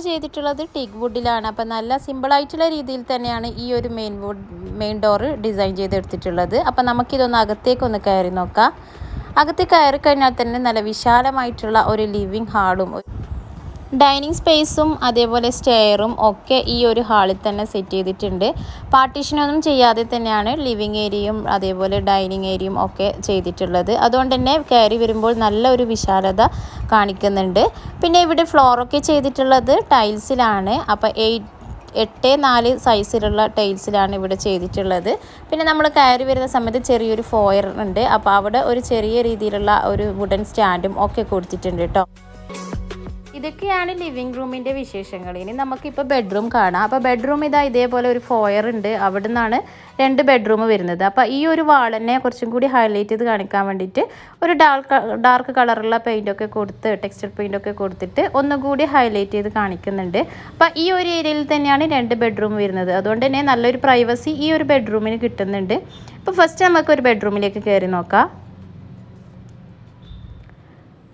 ചെയ്തിട്ടുള്ളത് ടീക്ക് വുഡിലാണ്. അപ്പോൾ നല്ല സിമ്പിളായിട്ടുള്ള രീതിയിൽ തന്നെയാണ് ഈ ഒരു മെയിൻ ഡോറ് ഡിസൈൻ ചെയ്തെടുത്തിട്ടുള്ളത്. അപ്പോൾ നമുക്കിതൊന്ന് അകത്തേക്കൊന്ന് കയറി നോക്കാം. അകത്തേക്ക് കയറി കഴിഞ്ഞാൽ തന്നെ നല്ല വിശാലമായിട്ടുള്ള ഒരു ലിവിങ് ഹാളും ഡൈനിങ് സ്പേസും അതേപോലെ സ്റ്റെയറും ഒക്കെ ഈ ഒരു ഹാളിൽ തന്നെ സെറ്റ് ചെയ്തിട്ടുണ്ട്. പാർട്ടീഷനൊന്നും ചെയ്യാതെ തന്നെയാണ് ലിവിങ് ഏരിയയും അതേപോലെ ഡൈനിങ് ഏരിയയും ഒക്കെ ചെയ്തിട്ടുള്ളത്. അതുകൊണ്ട് തന്നെ കയറി വരുമ്പോൾ നല്ലൊരു വിശാലത കാണിക്കുന്നുണ്ട്. പിന്നെ ഇവിടെ ഫ്ലോറൊക്കെ ചെയ്തിട്ടുള്ളത് ടൈൽസിലാണ്. അപ്പോൾ 8x4 സൈസിലുള്ള ടൈൽസിലാണ് ഇവിടെ ചെയ്തിട്ടുള്ളത്. പിന്നെ നമ്മൾ കയറി വരുന്ന സമയത്ത് ചെറിയൊരു ഫോയർ ഉണ്ട്. അപ്പോൾ അവിടെ ഒരു ചെറിയ രീതിയിലുള്ള ഒരു വുഡൻ സ്റ്റാൻഡും ഒക്കെ കൊടുത്തിട്ടുണ്ട് കേട്ടോ. ഇതൊക്കെയാണ് ലിവിങ് റൂമിൻ്റെ വിശേഷങ്ങൾ. ഇനി നമുക്കിപ്പോൾ ബെഡ്റൂം കാണാം. അപ്പോൾ ബെഡ്റൂം ഇതേപോലെ ഒരു ഫോയർ ഉണ്ട്. അവിടെ നിന്നാണ് 2 ബെഡ്റൂം വരുന്നത്. അപ്പോൾ ഈ ഒരു വാളിനെ കുറച്ചും കൂടി ഹൈലൈറ്റ് ചെയ്ത് കാണിക്കാൻ വേണ്ടിയിട്ട് ഒരു ഡാർക്ക് കളറുള്ള പെയിൻ്റൊക്കെ കൊടുത്ത് ടെക്സ്റ്റർ പെയിൻ്റൊക്കെ കൊടുത്തിട്ട് ഒന്നുകൂടി ഹൈലൈറ്റ് ചെയ്ത് കാണിക്കുന്നുണ്ട്. അപ്പോൾ ഈ ഒരു ഏരിയയിൽ തന്നെയാണ് 2 ബെഡ്റൂം വരുന്നത്. അതുകൊണ്ട് തന്നെ നല്ലൊരു പ്രൈവസി ഈ ഒരു ബെഡ്റൂമിന് കിട്ടുന്നുണ്ട്. അപ്പോൾ ഫസ്റ്റ് നമുക്കൊരു ബെഡ്റൂമിലേക്ക് കയറി നോക്കാം.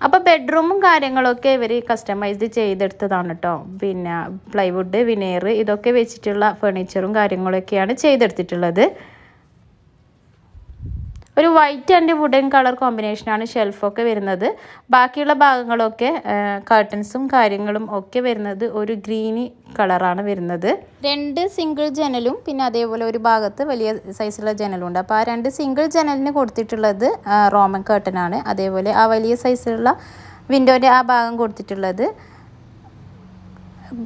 അപ്പോൾ ബെഡ്റൂമും കാര്യങ്ങളൊക്കെ ഇവർ കസ്റ്റമൈസ്ഡ് ചെയ്തെടുത്തതാണ് കേട്ടോ. പിന്നെ പ്ലൈവുഡ് വിനയർ ഇതൊക്കെ വെച്ചിട്ടുള്ള ഫർണിച്ചറും കാര്യങ്ങളൊക്കെയാണ് ചെയ്തെടുത്തിട്ടുള്ളത്. ഒരു വൈറ്റ് ആൻഡ് വുഡൻ കളർ കോമ്പിനേഷനാണ് ഷെൽഫൊക്കെ വരുന്നത്. ബാക്കിയുള്ള ഭാഗങ്ങളൊക്കെ കർട്ടൻസും കാര്യങ്ങളും ഒക്കെ വരുന്നത് ഒരു ഗ്രീനി കളറാണ് വരുന്നത്. 2 സിംഗിൾ ജനലും പിന്നെ അതേപോലെ ഒരു ഭാഗത്ത് വലിയ സൈസുള്ള ജനലുണ്ട്. അപ്പോൾ ആ 2 സിംഗിൾ ജനലിന് കൊടുത്തിട്ടുള്ളത് റോമൻ കർട്ടനാണ്. അതേപോലെ ആ വലിയ സൈസിലുള്ള വിൻഡോൻ്റെ ആ ഭാഗം കൊടുത്തിട്ടുള്ളത്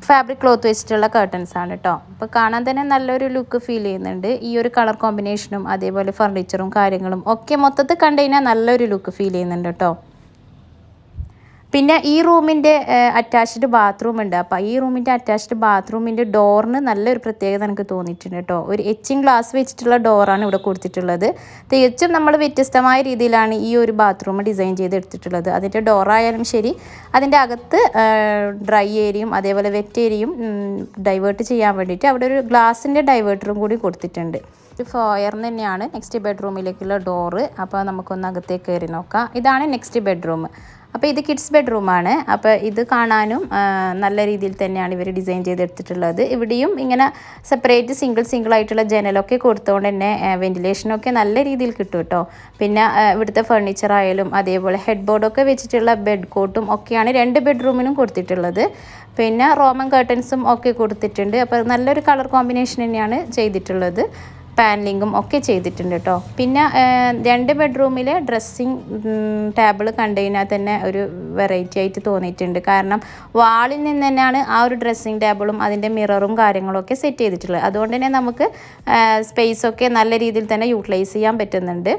ഫാബ്രിക് ക്ലോത്ത് വെച്ചിട്ടുള്ള കർട്ടൻസ് ആണ് കേട്ടോ. അപ്പോൾ കാണാൻ തന്നെ നല്ലൊരു ലുക്ക് ഫീൽ ചെയ്യുന്നുണ്ട്. ഈ ഒരു കളർ കോമ്പിനേഷനും അതേപോലെ ഫർണിച്ചറും കാര്യങ്ങളും ഒക്കെ മൊത്തത്തിൽ കണ്ടു കഴിഞ്ഞാൽ നല്ലൊരു ലുക്ക് ഫീൽ ചെയ്യുന്നുണ്ട് കേട്ടോ. പിന്നെ ഈ റൂമിൻ്റെ അറ്റാച്ച്ഡ് ബാത്റൂം ഉണ്ട്. അപ്പോൾ ഈ റൂമിൻ്റെ അറ്റാച്ച്ഡ് ബാത്റൂമിൻ്റെ ഡോറിന് നല്ലൊരു പ്രത്യേകത എനിക്ക് തോന്നിയിട്ടുണ്ട് കേട്ടോ. ഒരു എച്ചിങ് ഗ്ലാസ് വെച്ചിട്ടുള്ള ഡോറാണ് ഇവിടെ കൊടുത്തിട്ടുള്ളത്. തികച്ചും നമ്മൾ വ്യത്യസ്തമായ രീതിയിലാണ് ഈ ഒരു ബാത്റൂം ഡിസൈൻ ചെയ്തെടുത്തിട്ടുള്ളത്. അതിൻ്റെ ഡോറായാലും ശരി, അതിൻ്റെ അകത്ത് ഡ്രൈ ഏരിയയും അതേപോലെ വെറ്റ് ഏരിയയും ഡൈവേർട്ട് ചെയ്യാൻ വേണ്ടിയിട്ട് അവിടെ ഒരു ഗ്ലാസിൻ്റെ ഡൈവേർട്ടറും കൂടി കൊടുത്തിട്ടുണ്ട്. ഒരു ഫോയറിന് തന്നെയാണ് നെക്സ്റ്റ് ബെഡ്റൂമിലേക്കുള്ള ഡോറ്. അപ്പോൾ നമുക്കൊന്ന് അകത്തേക്ക് കയറി നോക്കാം. ഇതാണ് നെക്സ്റ്റ് ബെഡ്റൂം. അപ്പോൾ ഇത് കിഡ്സ് ബെഡ്റൂമാണ്. അപ്പോൾ ഇത് കാണാനും നല്ല രീതിയിൽ തന്നെയാണ് ഇവർ ഡിസൈൻ ചെയ്തെടുത്തിട്ടുള്ളത്. ഇവിടെയും ഇങ്ങനെ സെപ്പറേറ്റ് സിംഗിൾ ആയിട്ടുള്ള ജനലൊക്കെ കൊടുത്തുകൊണ്ട് തന്നെ വെന്റിലേഷനൊക്കെ നല്ല രീതിയിൽ കിട്ടും കേട്ടോ. പിന്നെ ഇവിടുത്തെ ഫർണിച്ചർ ആയാലും അതേപോലെ ഹെഡ് ബോർഡൊക്കെ വെച്ചിട്ടുള്ള ബെഡ് കോട്ടും ഒക്കെയാണ് 2 ബെഡ്റൂമിനും കൊടുത്തിട്ടുള്ളത്. പിന്നെ റോമൻ കർട്ടൻസും ഒക്കെ കൊടുത്തിട്ടുണ്ട്. അപ്പോൾ നല്ലൊരു കളർ കോമ്പിനേഷൻ തന്നെയാണ് ചെയ്തിട്ടുള്ളത്. പാനലിങ്ങും ഒക്കെ ചെയ്തിട്ടുണ്ട് കേട്ടോ. പിന്നെ 2 ബെഡ്റൂമിലെ ഡ്രസ്സിങ് ടേബിൾ കണ്ടു കഴിഞ്ഞാൽ തന്നെ ഒരു വെറൈറ്റി ആയിട്ട് തോന്നിയിട്ടുണ്ട്. കാരണം വാളിൽ നിന്ന് തന്നെയാണ് ആ ഒരു ഡ്രസ്സിങ് ടേബിളും അതിൻ്റെ മിററും കാര്യങ്ങളൊക്കെ സെറ്റ് ചെയ്തിട്ടുള്ളത്. അതുകൊണ്ട് തന്നെ നമുക്ക് സ്പേസൊക്കെ നല്ല രീതിയിൽ തന്നെ യൂട്ടിലൈസ് ചെയ്യാൻ പറ്റുന്നുണ്ട്.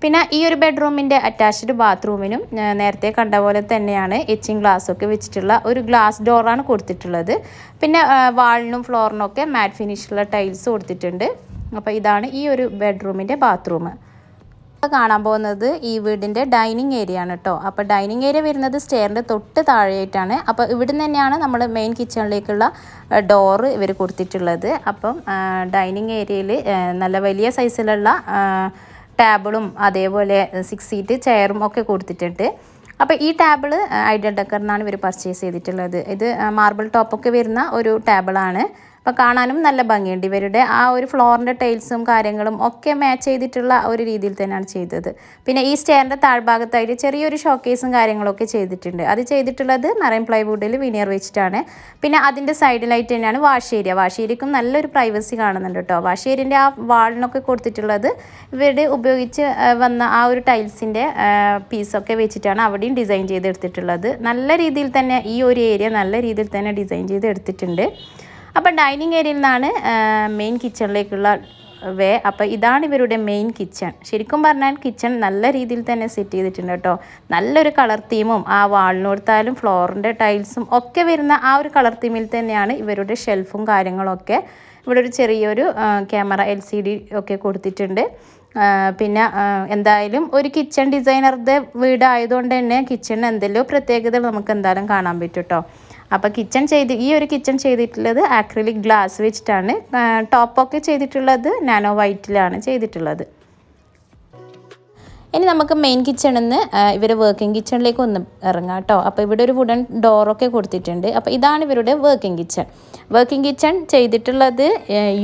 പിന്നെ ഈ ഒരു ബെഡ്റൂമിൻ്റെ അറ്റാച്ച്ഡ് ബാത്റൂമിനും നേരത്തെ കണ്ട പോലെ തന്നെയാണ് എച്ചിങ് ഗ്ലാസ്സൊക്കെ വെച്ചിട്ടുള്ള ഒരു ഗ്ലാസ് ഡോറാണ് കൊടുത്തിട്ടുള്ളത്. പിന്നെ വാളിനും ഫ്ലോറിനൊക്കെ മാറ്റ് ഫിനിഷുള്ള ടൈൽസ് കൊടുത്തിട്ടുണ്ട്. അപ്പോൾ ഇതാണ് ഈ ഒരു ബെഡ്റൂമിൻ്റെ ബാത്റൂം. കാണാൻ പോകുന്നത് ഈ വീടിൻ്റെ ഡൈനിങ് ഏരിയ ആണ് കേട്ടോ. അപ്പോൾ ഡൈനിങ് ഏരിയ വരുന്നത് സ്റ്റെയറിൻ്റെ തൊട്ട് താഴെയായിട്ടാണ്. അപ്പോൾ ഇവിടുന്ന് തന്നെയാണ് നമ്മൾ മെയിൻ കിച്ചണിലേക്കുള്ള ഡോറ് ഇവർ കൊടുത്തിട്ടുള്ളത്. അപ്പം ഡൈനിങ് ഏരിയയിൽ നല്ല വലിയ സൈസിലുള്ള ടേബിളും അതേപോലെ 6 സീറ്റ് ചെയറും ഒക്കെ കൊടുത്തിട്ടുണ്ട്. അപ്പോൾ ഈ ടേബിൾ ഐഡിയൽ ഡെക്കറിനാണ് ഇവർ പർച്ചേസ് ചെയ്തിട്ടുള്ളത്. ഇത് മാർബിൾ ടോപ്പൊക്കെ വരുന്ന ഒരു ടേബിളാണ്. അപ്പോൾ കാണാനും നല്ല ഭംഗിയുണ്ട്. ഇവരുടെ ആ ഒരു ഫ്ലോറിൻ്റെ ടൈൽസും കാര്യങ്ങളും ഒക്കെ മാച്ച് ചെയ്തിട്ടുള്ള ഒരു രീതിയിൽ തന്നെയാണ് ചെയ്തത്. പിന്നെ ഈ സ്റ്റെയറിൻ്റെ താഴ്ഭാഗത്തായിട്ട് ചെറിയൊരു ഷോക്കേസും കാര്യങ്ങളൊക്കെ ചെയ്തിട്ടുണ്ട്. അത് ചെയ്തിട്ടുള്ളത് മറൈൻ പ്ലൈവുഡിൽ വിനിയർ വെച്ചിട്ടാണ്. പിന്നെ അതിൻ്റെ സൈഡിലായിട്ട് തന്നെയാണ് വാഷ് ഏരിയ. വാഷ് ഏരിയക്കും നല്ലൊരു പ്രൈവസി കാണുന്നുണ്ട് കേട്ടോ. വാഷ് ഏരിയൻ്റെ ആ വാളിനൊക്കെ കൊടുത്തിട്ടുള്ളത് ഇവരുടെ ഉപയോഗിച്ച് വന്ന ആ ഒരു ടൈൽസിൻ്റെ പീസൊക്കെ വെച്ചിട്ടാണ് അവിടെയും ഡിസൈൻ ചെയ്തെടുത്തിട്ടുള്ളത്. നല്ല രീതിയിൽ തന്നെ ഈ ഒരു ഏരിയ നല്ല രീതിയിൽ തന്നെ ഡിസൈൻ ചെയ്തെടുത്തിട്ടുണ്ട്. അപ്പോൾ ഡൈനിങ് ഏരിയയിൽ നിന്നാണ് മെയിൻ കിച്ചണിലേക്കുള്ള വേ. അപ്പോൾ ഇതാണ് ഇവരുടെ മെയിൻ കിച്ചൺ. ശരിക്കും പറഞ്ഞാൽ കിച്ചൺ നല്ല രീതിയിൽ തന്നെ സെറ്റ് ചെയ്തിട്ടുണ്ട് കേട്ടോ. നല്ലൊരു കളർ തീമും ആ വാളിനോടുത്താലും ഫ്ലോറിൻ്റെ ടൈൽസും ഒക്കെ വരുന്ന ആ ഒരു കളർ തീമിൽ തന്നെയാണ് ഇവരുടെ ഷെൽഫും കാര്യങ്ങളൊക്കെ. ഇവിടെ ഒരു ചെറിയൊരു ക്യാമറ LCD ഒക്കെ കൊടുത്തിട്ടുണ്ട്. പിന്നെ എന്തായാലും ഒരു കിച്ചൺ ഡിസൈനറുടെ വീടായതുകൊണ്ട് തന്നെ കിച്ചണിന് എന്തെല്ലോ പ്രത്യേകത നമുക്ക് എന്തായാലും കാണാൻ പറ്റും കേട്ടോ. അപ്പോൾ ഈ ഒരു കിച്ചൺ ചെയ്തിട്ടുള്ളത് ആക്രിലിക് ഗ്ലാസ് വെച്ചിട്ടാണ്. ടോപ്പൊക്കെ ചെയ്തിട്ടുള്ളത് നാനോ വൈറ്റിലാണ് ചെയ്തിട്ടുള്ളത്. ഇനി നമുക്ക് മെയിൻ കിച്ചണിൽ നിന്ന് ഇവർ വർക്കിംഗ് കിച്ചണിലേക്ക് ഒന്ന് ഇറങ്ങാം കേട്ടോ. അപ്പോൾ ഇവിടെ ഒരു വുഡൻ ഡോറൊക്കെ കൊടുത്തിട്ടുണ്ട്. അപ്പോൾ ഇതാണ് ഇവരുടെ വർക്കിംഗ് കിച്ചൺ. വർക്കിംഗ് കിച്ചൺ ചെയ്തിട്ടുള്ളത്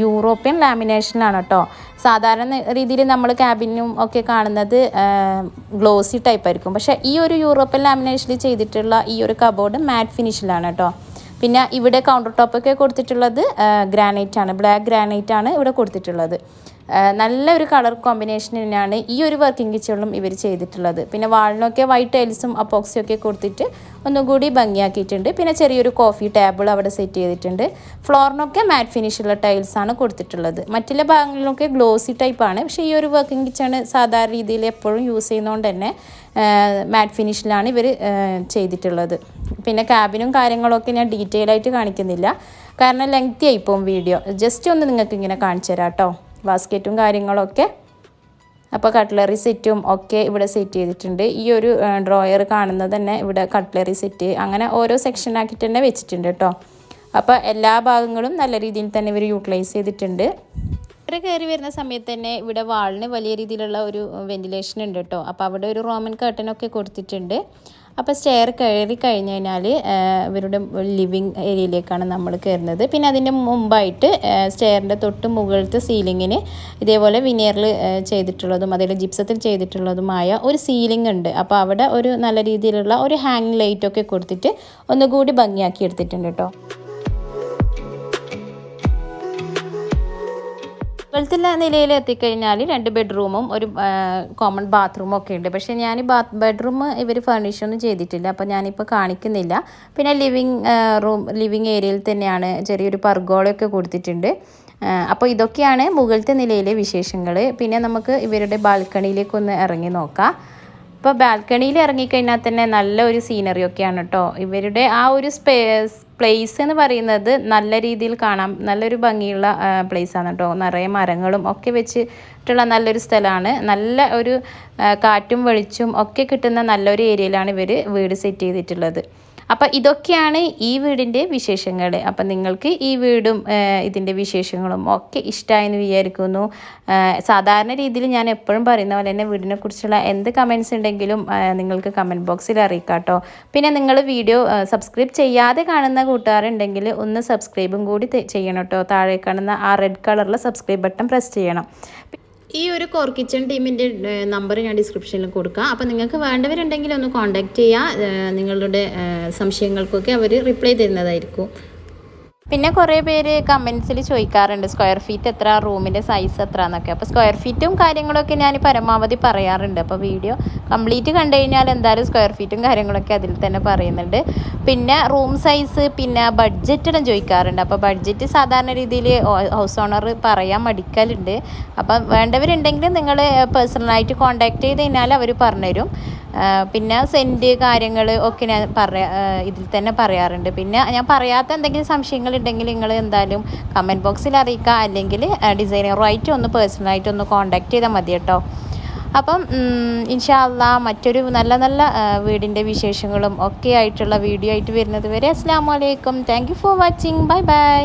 യൂറോപ്യൻ ലാമിനേഷനാണ് കേട്ടോ. സാധാരണ രീതിയിൽ നമ്മൾ ക്യാബിനും ഒക്കെ കാണുന്നത് ഗ്ലോസി ടൈപ്പ് ആയിരിക്കും. പക്ഷേ ഈ ഒരു യൂറോപ്യൻ ലാമിനേഷനിൽ ചെയ്തിട്ടുള്ള ഈ ഒരു കബോർഡ് മാറ്റ് ഫിനിഷിലാണ് കേട്ടോ. പിന്നെ ഇവിടെ കൗണ്ടർ ടോപ്പൊക്കെ കൊടുത്തിട്ടുള്ളത് ഗ്രാനൈറ്റ് ആണ്, ബ്ലാക്ക് ഗ്രാനൈറ്റ് ആണ് ഇവിടെ കൊടുത്തിട്ടുള്ളത്. നല്ലൊരു കളർ കോമ്പിനേഷൻ തന്നെയാണ് ഈ ഒരു വർക്കിംഗ് കിച്ചണിലും ഇവർ ചെയ്തിട്ടുള്ളത്. പിന്നെ വാളിനൊക്കെ വൈറ്റ് ടൈൽസും അപ്പോക്സിയും ഒക്കെ കൊടുത്തിട്ട് ഒന്നുകൂടി ഭംഗിയാക്കിയിട്ടുണ്ട്. പിന്നെ ചെറിയൊരു കോഫി ടേബിൾ അവിടെ സെറ്റ് ചെയ്തിട്ടുണ്ട്. ഫ്ലോറിനൊക്കെ മാറ്റ് ഫിനിഷുള്ള ടൈൽസാണ് കൊടുത്തിട്ടുള്ളത്. മറ്റുള്ള ഭാഗങ്ങളിലൊക്കെ ഗ്ലോസി ടൈപ്പാണ്. പക്ഷേ ഈ ഒരു വർക്കിംഗ് കിച്ചണ് സാധാരണ രീതിയിൽ എപ്പോഴും യൂസ് ചെയ്യുന്നതുകൊണ്ട് തന്നെ മാറ്റ് ഫിനിഷിലാണ് ഇവർ ചെയ്തിട്ടുള്ളത്. പിന്നെ ക്യാബിനും കാര്യങ്ങളൊക്കെ ഞാൻ ഡീറ്റെയിൽ ആയിട്ട് കാണിക്കുന്നില്ല, കാരണം ലെങ്തി ആയിപ്പോവും വീഡിയോ. ജസ്റ്റ് ഒന്ന് നിങ്ങൾക്ക് ഇങ്ങനെ കാണിച്ചു തരാം കേട്ടോ, ബാസ്ക്കറ്റും കാര്യങ്ങളൊക്കെ. അപ്പോൾ കട്ട്ലറി സെറ്റും ഒക്കെ ഇവിടെ സെറ്റ് ചെയ്തിട്ടുണ്ട്. ഈ ഒരു ഡ്രോയർ കാണുന്നത് തന്നെ ഇവിടെ കട്ട്ലറി സെറ്റ് അങ്ങനെ ഓരോ സെക്ഷനാക്കിയിട്ട് തന്നെ വെച്ചിട്ടുണ്ട് കേട്ടോ. അപ്പോൾ എല്ലാ ഭാഗങ്ങളും നല്ല രീതിയിൽ തന്നെ ഇവർ യൂട്ടിലൈസ് ചെയ്തിട്ടുണ്ട്. കയറി വരുന്ന സമയത്ത് തന്നെ ഇവിടെ വാളിന് വലിയ രീതിയിലുള്ള ഒരു വെന്റിലേഷൻ ഉണ്ട് കേട്ടോ. അപ്പോൾ അവിടെ ഒരു റോമൻ കർട്ടനൊക്കെ കൊടുത്തിട്ടുണ്ട്. അപ്പോൾ സ്റ്റെയർ കയറി കഴിഞ്ഞ് കഴിഞ്ഞാൽ ഇവരുടെ ലിവിങ് ഏരിയയിലേക്കാണ് നമ്മൾ കയറുന്നത്. പിന്നെ അതിൻ്റെ മുമ്പായിട്ട് സ്റ്റെയറിൻ്റെ തൊട്ട് മുകളിലത്തെ സീലിങ്ങിന് ഇതേപോലെ വിനിയറിൽ ചെയ്തിട്ടുള്ളതും അതേപോലെ ജിപ്സത്തിൽ ചെയ്തിട്ടുള്ളതുമായ ഒരു സീലിംഗ് ഉണ്ട്. അപ്പോൾ അവിടെ ഒരു നല്ല രീതിയിലുള്ള ഒരു ഹാങ്ങിങ് ലൈറ്റൊക്കെ കൊടുത്തിട്ട് ഒന്നുകൂടി ഭംഗിയാക്കി എടുത്തിട്ടുണ്ട് കേട്ടോ. മുകളിലത്തെ നിലയിൽ എത്തിക്കഴിഞ്ഞാൽ 2 ബെഡ്റൂമും ഒരു കോമൺ ബാത്റൂമും ഒക്കെ ഉണ്ട്. പക്ഷേ ഞാൻ ബെഡ്റൂം ഇവർ ഫർണിഷൊന്നും ചെയ്തിട്ടില്ല, അപ്പോൾ ഞാനിപ്പോൾ കാണിക്കുന്നില്ല. പിന്നെ ലിവിങ് ഏരിയയിൽ തന്നെയാണ് ചെറിയൊരു പർഗോളയൊക്കെ കൊടുത്തിട്ടുണ്ട്. അപ്പോൾ ഇതൊക്കെയാണ് മുകളിലത്തെ നിലയിലെ വിശേഷങ്ങൾ. പിന്നെ നമുക്ക് ഇവരുടെ ബാൽക്കണിയിലേക്കൊന്ന് ഇറങ്ങി നോക്കാം. ഇപ്പോൾ ബാൽക്കണിയിൽ ഇറങ്ങിക്കഴിഞ്ഞാൽ തന്നെ നല്ലൊരു സീനറിയൊക്കെയാണ് കേട്ടോ. ഇവരുടെ ആ ഒരു പ്ലേസ് എന്ന് പറയുന്നത് നല്ല രീതിയിൽ കാണാം, നല്ലൊരു ഭംഗിയുള്ള പ്ലേസാണ് കേട്ടോ. നിറയെ മരങ്ങളും ഒക്കെ വെച്ചിട്ടുള്ള നല്ലൊരു സ്ഥലമാണ്. നല്ല ഒരു കാറ്റും വെളിച്ചും ഒക്കെ കിട്ടുന്ന നല്ലൊരു ഏരിയയിലാണ് ഇവർ വീട് സെറ്റ് ചെയ്തിട്ടുള്ളത്. അപ്പോൾ ഇതൊക്കെയാണ് ഈ വീടിൻ്റെ വിശേഷങ്ങൾ. അപ്പം നിങ്ങൾക്ക് ഈ വീടും ഇതിൻ്റെ വിശേഷങ്ങളും ഒക്കെ ഇഷ്ടമായെന്ന് വിചാരിക്കുന്നു. സാധാരണ രീതിയിൽ ഞാൻ എപ്പോഴും പറയുന്ന പോലെ തന്നെ വീടിനെക്കുറിച്ചുള്ള എന്ത് കമൻസ് ഉണ്ടെങ്കിലും നിങ്ങൾക്ക് കമൻറ്റ് ബോക്സിൽ അറിയിക്കാം കേട്ടോ. പിന്നെ നിങ്ങൾ വീഡിയോ സബ്സ്ക്രൈബ് ചെയ്യാതെ കാണുന്ന കൂട്ടുകാരുണ്ടെങ്കിൽ ഒന്ന് സബ്സ്ക്രൈബും കൂടി ചെയ്യണം കേട്ടോ. താഴെ കാണുന്ന ആ റെഡ് കളറിലെ സബ്സ്ക്രൈബ് ബട്ടൺ പ്രസ് ചെയ്യണം. ഈ ഒരു കോർ കിച്ചൺ ടീമിൻ്റെ നമ്പർ ഞാൻ ഡിസ്ക്രിപ്ഷനിൽ കൊടുക്കാം. അപ്പോൾ നിങ്ങൾക്ക് വേണ്ടവരുണ്ടെങ്കിൽ ഒന്ന് കോൺടാക്റ്റ് ചെയ്യുക. നിങ്ങളുടെ സംശയങ്ങൾക്കൊക്കെ അവർ റിപ്ലൈ തരുന്നതായിരിക്കും. പിന്നെ കുറേ പേര് കമൻസിൽ ചോദിക്കാറുണ്ട് സ്ക്വയർ ഫീറ്റ് എത്ര, റൂമിൻ്റെ സൈസ് എത്ര എന്നൊക്കെ. അപ്പോൾ സ്ക്വയർ ഫീറ്റും കാര്യങ്ങളൊക്കെ ഞാൻ പരമാവധി പറയാറുണ്ട്. അപ്പോൾ വീഡിയോ കംപ്ലീറ്റ് കണ്ടു കഴിഞ്ഞാൽ എന്തായാലും സ്ക്വയർ ഫീറ്റും കാര്യങ്ങളൊക്കെ അതിൽ തന്നെ പറയുന്നുണ്ട്. പിന്നെ റൂം സൈസ്, പിന്നെ ബഡ്ജറ്റെല്ലാം ചോദിക്കാറുണ്ട്. അപ്പോൾ ബഡ്ജറ്റ് സാധാരണ രീതിയിൽ ഹൗസ് ഓണർ പറയാൻ മടിക്കലുണ്ട്. അപ്പം വേണ്ടവരുണ്ടെങ്കിൽ നിങ്ങൾ പേഴ്സണലായിട്ട് കോൺടാക്റ്റ് ചെയ്ത് കഴിഞ്ഞാൽ അവർ പറഞ്ഞുതരും. പിന്നെ സെൻറ്റ് കാര്യങ്ങൾ ഒക്കെ ഞാൻ ഇതിൽ തന്നെ പറയാറുണ്ട്. പിന്നെ ഞാൻ പറയാത്ത എന്തെങ്കിലും സംശയങ്ങളുണ്ടെങ്കിൽ നിങ്ങൾ എന്തായാലും കമൻറ്റ് ബോക്സിൽ അറിയിക്കുക, അല്ലെങ്കിൽ ഡിസൈനറുമായിട്ട് ഒന്ന് പേഴ്സണലായിട്ട് ഒന്ന് കോൺടാക്റ്റ് ചെയ്താൽ മതി കേട്ടോ. അപ്പം ഇൻഷാ അല്ലാഹ് മറ്റൊരു നല്ല നല്ല വീടിൻ്റെ വിശേഷങ്ങളും ഒക്കെ ആയിട്ടുള്ള വീഡിയോ ആയിട്ട് വരുന്നത് വരെ അസ്സലാമു അലൈക്കും. Thank you for watching. Bye bye.